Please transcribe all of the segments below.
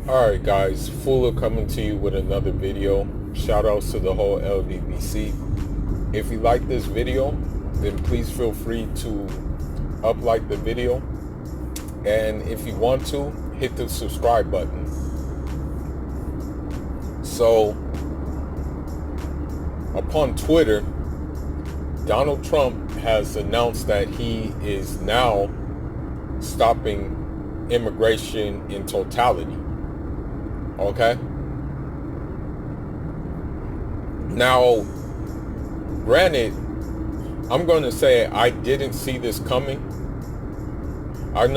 Alright guys, Fuller coming to you with another video. Shout outs to the whole LDBC. If you like this video, then please feel free to like the video. And if you want to, hit the subscribe button. So, upon Twitter, Donald Trump has announced that he is now stopping immigration in totality. Okay? Now, granted, I'm going to say I didn't see this coming. I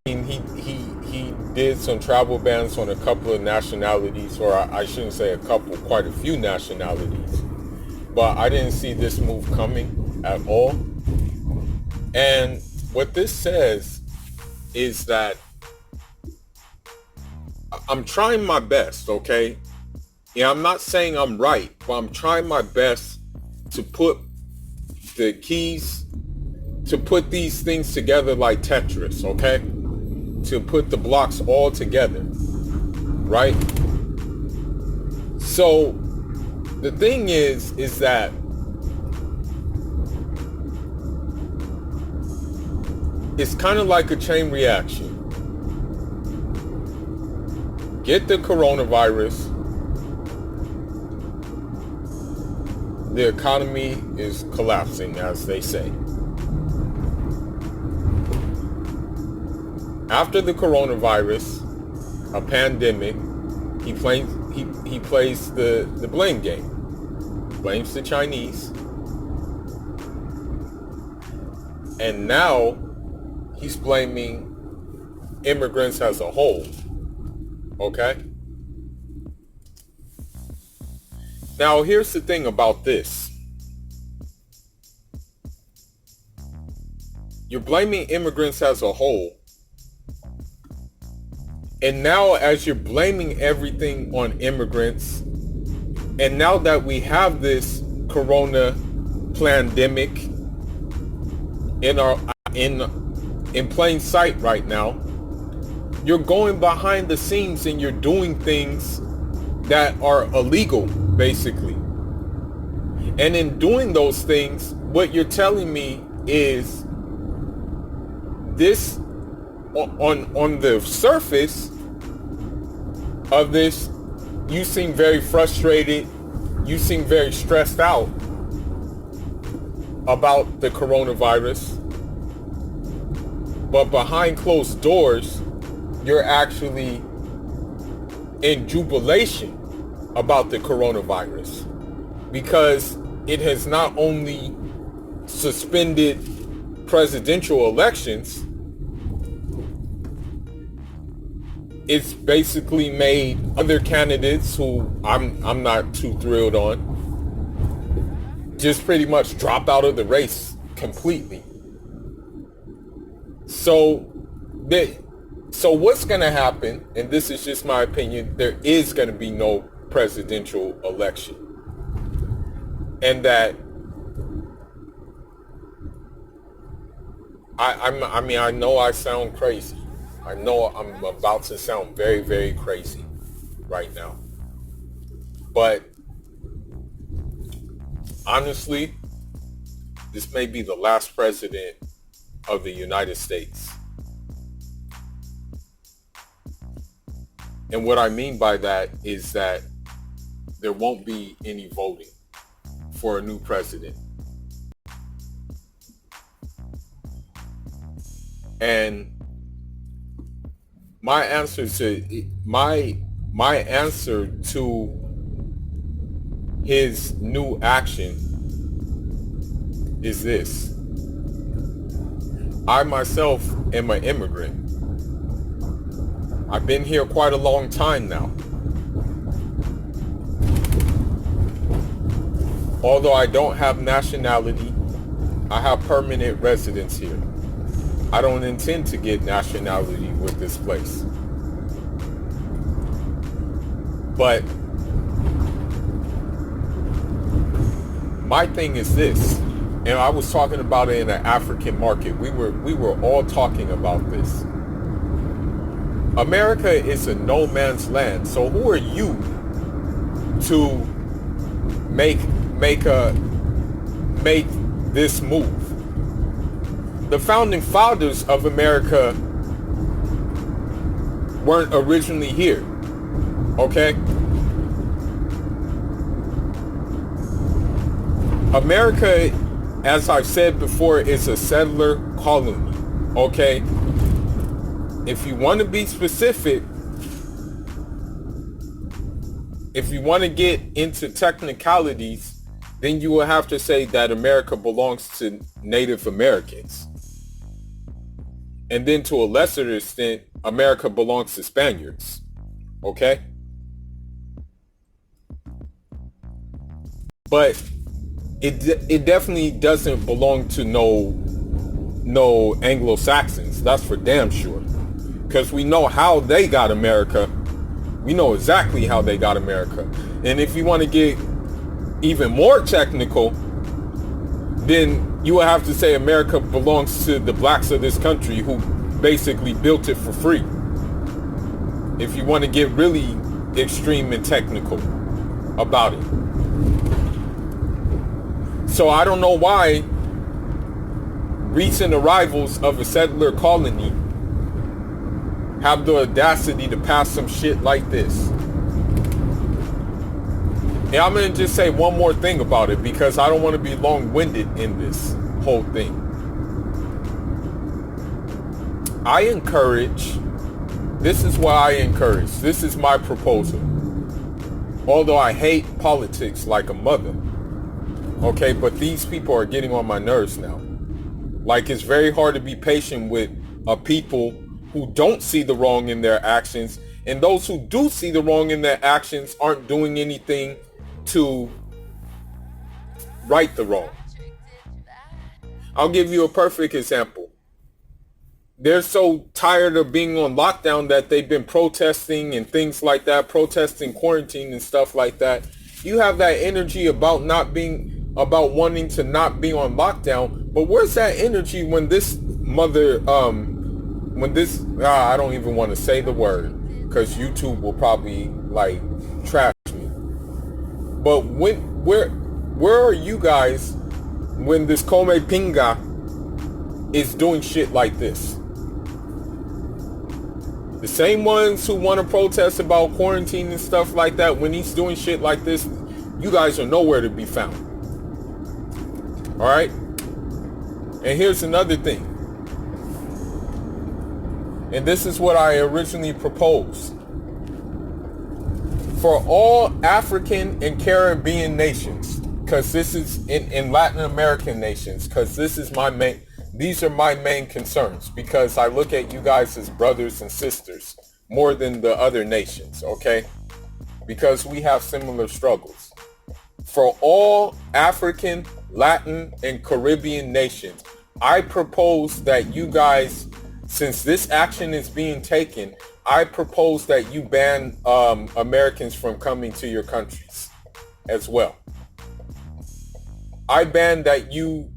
mean, he did some travel bans on a couple of nationalities, or I shouldn't say a couple, quite a few nationalities. But I didn't see this move coming at all. And what this says is that I'm trying my best, okay? Yeah, I'm not saying I'm right, but I'm trying my best to put the keys, to put these things together like Tetris, okay? To put the blocks all together, right? So the thing is that it's kind of like a chain reaction. Get the coronavirus, the economy is collapsing, as they say. After the coronavirus, a pandemic, he plays the blame game. Blames the Chinese. And now he's blaming immigrants as a whole. Okay? Now, here's the thing about this. You're blaming immigrants as a whole. And now, as you're blaming everything on immigrants, and now that we have this corona pandemic in plain sight right now, you're going behind the scenes and you're doing things that are illegal, basically. And in doing those things, what you're telling me is this, on the surface of this, you seem very frustrated, you seem very stressed out about the coronavirus, but behind closed doors, you're actually in jubilation about the coronavirus, because it has not only suspended presidential elections, it's basically made other candidates who I'm not too thrilled on just pretty much drop out of the race completely. So what's going to happen, and this is just my opinion, there is going to be no presidential election. And that I mean, I know I sound crazy. I know I'm about to sound very, very crazy right now. But honestly, this may be the last president of the United States. And what I mean by that is that there won't be any voting for a new president. And my answer to his new action is this. I myself am an immigrant. I've been here quite a long time now. Although I don't have nationality, I have permanent residence here. I don't intend to get nationality with this place. But my thing is this, and I was talking about it in an African market. We were all talking about this. America is a no man's land. So who are you to make this move? The founding fathers of America weren't originally here. Okay? America, as I've said before, is a settler colony. Okay? If you want to be specific, if you want to get into technicalities, then you will have to say that America belongs to Native Americans. And then to a lesser extent, America belongs to Spaniards. Okay? But it definitely doesn't belong to no Anglo-Saxons. That's for damn sure. Because we know how they got America. We know exactly how they got America. And if you want to get even more technical, then you will have to say America belongs to the blacks of this country who basically built it for free. If you want to get really extreme and technical about it. So I don't know why recent arrivals of a settler colony have the audacity to pass some shit like this. And I'm going to just say one more thing about it because I don't want to be long-winded in this whole thing. I encourage, this is what I encourage, this is my proposal. Although I hate politics like a mother, okay, but these people are getting on my nerves now. Like, it's very hard to be patient with a people who don't see the wrong in their actions, and those who do see the wrong in their actions aren't doing anything to right the wrong. I'll give you a perfect example. They're so tired of being on lockdown that they've been protesting and things like that, protesting quarantine and stuff like that. You have that energy about wanting to not be on lockdown, but where's that energy when this mother, I don't even want to say the word because YouTube will probably like trash me. But where are you guys when this Come Pinga is doing shit like this? The same ones who want to protest about quarantine and stuff like that, when he's doing shit like this, you guys are nowhere to be found. All right? And here's another thing. And this is what I originally proposed. For all African and Caribbean nations, because this is in Latin American nations, because these are my main concerns, because I look at you guys as brothers and sisters more than the other nations, okay? Because we have similar struggles. For all African, Latin, and Caribbean nations, I propose that you guys, since this action is being taken, I propose that you ban Americans from coming to your countries as well. I ban that you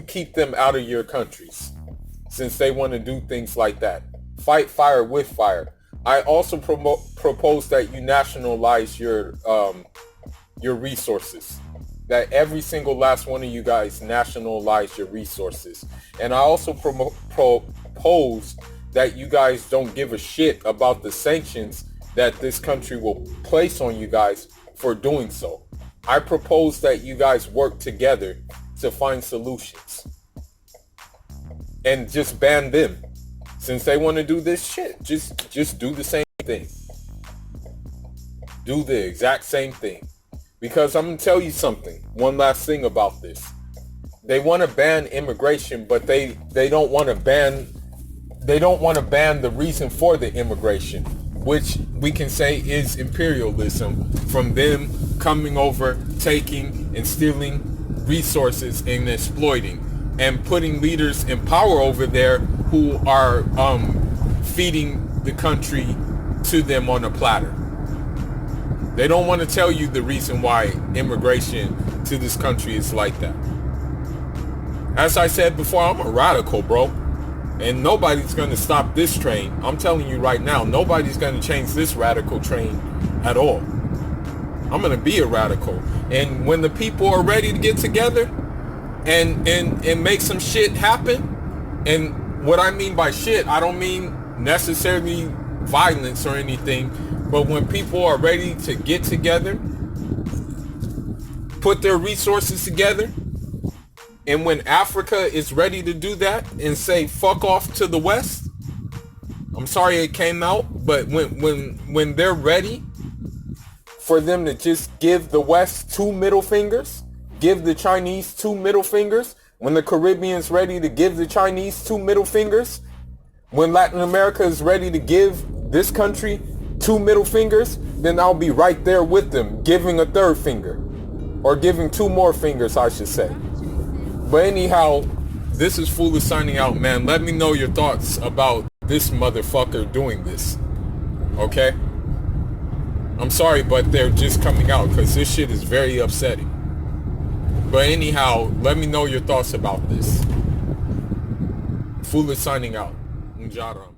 keep them out of your countries since they want to do things like that. Fight fire with fire. I also propose that you nationalize your resources. That every single last one of you guys nationalize your resources. And I also propose that you guys don't give a shit about the sanctions that this country will place on you guys for doing so. I propose that you guys work together to find solutions and just ban them. Since they want to do this shit, just do the same thing. Do the exact same thing. Because I'm going to tell you something, one last thing about this. They want to ban immigration, but they don't want to ban the reason for the immigration, which we can say is imperialism, from them coming over, taking and stealing resources and exploiting, and putting leaders in power over there who are feeding the country to them on a platter. They don't want to tell you the reason why immigration to this country is like that. As I said before, I'm a radical, bro. And nobody's going to stop this train. I'm telling you right now, nobody's going to change this radical train at all. I'm going to be a radical. And when the people are ready to get together and make some shit happen, and what I mean by shit, I don't mean necessarily violence or anything, but when people are ready to get together, put their resources together, and when Africa is ready to do that and say fuck off to the West, I'm sorry it came out, but when they're ready for them to just give the West 2 middle fingers, give the Chinese 2 middle fingers, when the Caribbean's ready to give the Chinese 2 middle fingers, when Latin America is ready to give this country 2 middle fingers, then I'll be right there with them, giving a 3rd finger, or giving 2 more fingers, I should say. But anyhow, this is Foolish signing out, man. Let me know your thoughts about this motherfucker doing this. Okay? I'm sorry, but they're just coming out because this shit is very upsetting. But anyhow, let me know your thoughts about this. Foolish signing out. Njara.